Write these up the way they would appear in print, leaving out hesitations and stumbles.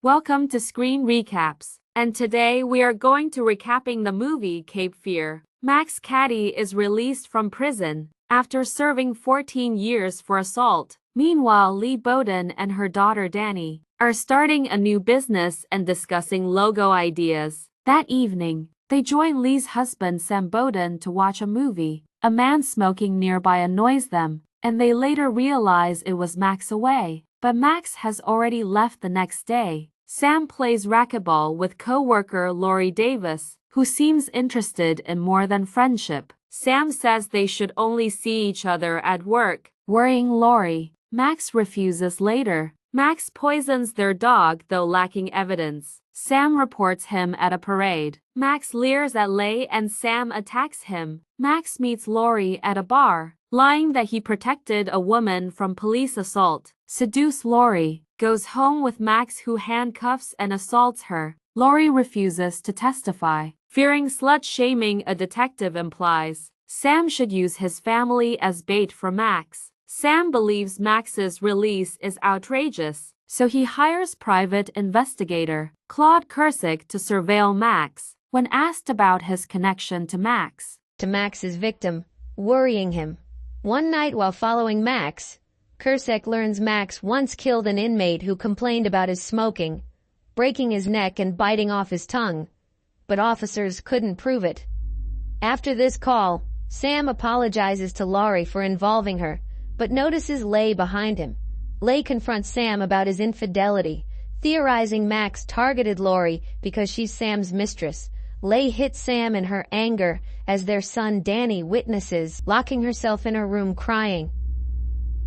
Welcome to Screen Recaps, and today we are going to recapping the movie Cape Fear. Max Cady is released from prison after serving 14 years for assault. Meanwhile, Lee Bowden and her daughter Dani are starting a new business and discussing logo ideas. That evening, they join Lee's husband Sam Bowden to watch a movie. A man smoking nearby annoys them, and they later realize it was Max away. But Max has already left the next day. Sam plays racquetball with co-worker Lori Davis, who seems interested in more than friendship. Sam says they should only see each other at work, worrying Lori. Max refuses later. Max poisons their dog, though lacking evidence. Sam reports him at a parade. Max leers at Leigh and Sam attacks him. Max meets Lori at a bar, lying that he protected a woman from police assault. Seduce Lori, goes home with Max, who handcuffs and assaults her. Lori refuses to testify, fearing slut-shaming a detective implies. Sam should use his family as bait for Max. Sam believes Max's release is outrageous, so he hires private investigator Claude Kursick to surveil Max. When asked about his connection to Max's victim, worrying him. One night while following Max, Kursick learns Max once killed an inmate who complained about his smoking, breaking his neck and biting off his tongue, but officers couldn't prove it. After this call, Sam apologizes to Lori for involving her, but notices Leigh behind him. Leigh confronts Sam about his infidelity, theorizing Max targeted Lori because she's Sam's mistress. Leigh hits Sam in her anger as their son Dani witnesses, locking herself in her room crying.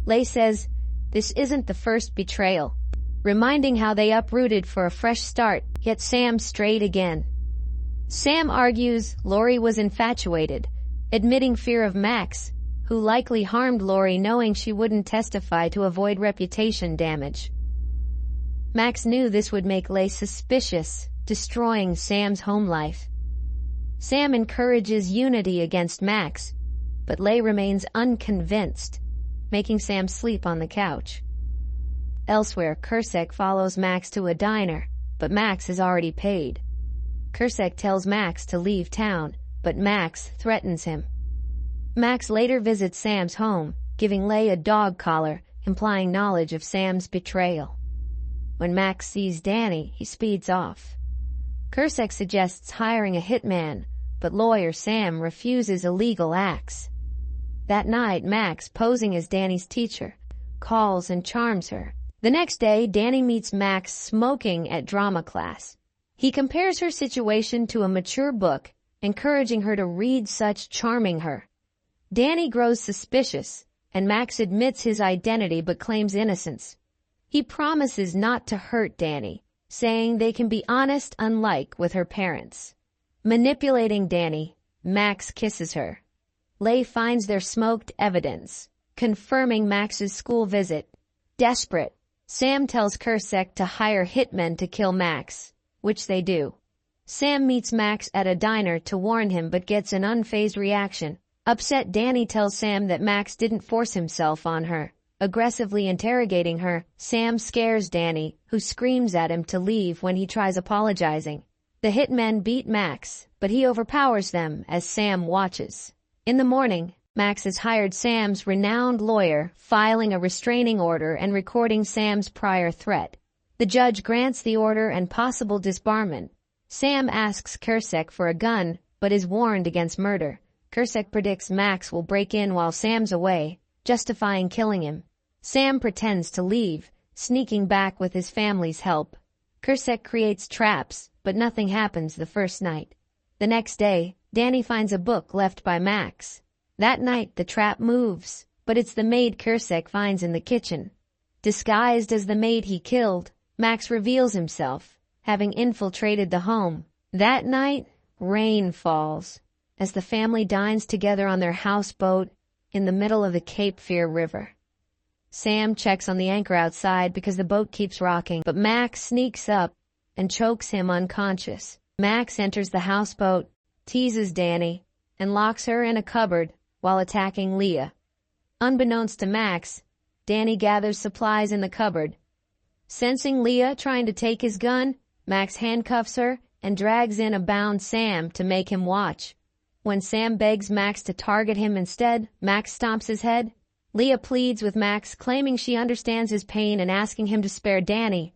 Leigh says, "This isn't the first betrayal," reminding how they uprooted for a fresh start, yet Sam strayed again. Sam argues Lori was infatuated, admitting fear of Max, who likely harmed Lori knowing she wouldn't testify to avoid reputation damage. Max knew this would make Leigh suspicious, destroying Sam's home life. Sam encourages unity against Max, but Leigh remains unconvinced, making Sam sleep on the couch. Elsewhere, Kursick follows Max to a diner, but Max has already paid. Kursick tells Max to leave town, but Max threatens him. Max later visits Sam's home, giving Leigh a dog collar, implying knowledge of Sam's betrayal. When Max sees Dani, he speeds off. Kursick suggests hiring a hitman, but lawyer Sam refuses illegal acts. That night, Max, posing as Dani's teacher, calls and charms her. The next day, Dani meets Max smoking at drama class. He compares her situation to a mature book, encouraging her to read such, charming her. Dani grows suspicious, and Max admits his identity but claims innocence. He promises not to hurt Dani, saying they can be honest, unlike with her parents. Manipulating Dani, Max kisses her. Leigh finds their smoked evidence, confirming Max's school visit. Desperate, Sam tells Kursick to hire hitmen to kill Max, which they do. Sam meets Max at a diner to warn him but gets an unfazed reaction. Upset, Dani tells Sam that Max didn't force himself on her. Aggressively interrogating her, Sam scares Dani, who screams at him to leave when he tries apologizing. The hitmen beat Max, but he overpowers them as Sam watches. In the morning, Max has hired Sam's renowned lawyer, filing a restraining order and recording Sam's prior threat. The judge grants the order and possible disbarment. Sam asks Kursick for a gun, but is warned against murder. Kursick predicts Max will break in while Sam's away, justifying killing him. Sam pretends to leave, sneaking back with his family's help. Kursick creates traps, but nothing happens the first night. The next day, Dani finds a book left by Max. That night, the trap moves, but it's the maid Kursick finds in the kitchen. Disguised as the maid he killed, Max reveals himself, having infiltrated the home. That night, rain falls, as the family dines together on their houseboat in the middle of the Cape Fear River. Sam checks on the anchor outside because the boat keeps rocking, but Max sneaks up and chokes him unconscious. Max enters the houseboat, teases Dani, and locks her in a cupboard while attacking Leah. Unbeknownst to Max, Dani gathers supplies in the cupboard. Sensing Leah trying to take his gun, Max handcuffs her and drags in a bound Sam to make him watch. When Sam begs Max to target him instead, Max stomps his head. Leah pleads with Max, claiming she understands his pain and asking him to spare Danny.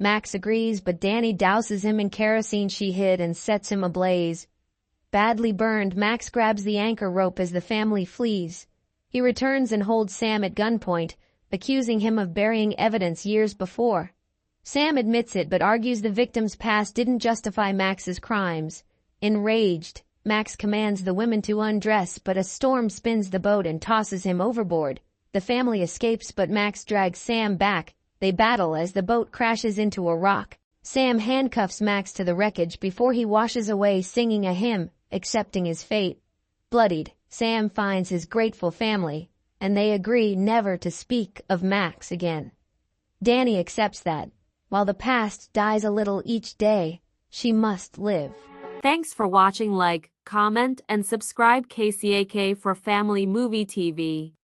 Max agrees, but Danny douses him in kerosene she hid and sets him ablaze. Badly burned, Max grabs the anchor rope as the family flees. He returns and holds Sam at gunpoint, accusing him of burying evidence years before. Sam admits it but argues the victim's past didn't justify Max's crimes. Enraged, Max commands the women to undress, but a storm spins the boat and tosses him overboard. The family escapes, but Max drags Sam back. They battle as the boat crashes into a rock. Sam handcuffs Max to the wreckage before he washes away singing a hymn, accepting his fate. Bloodied, Sam finds his grateful family, and they agree never to speak of Max again. Danny accepts that, while the past dies a little each day, she must live. Thanks for watching. Like, comment, and subscribe KCAK for Family Movie TV.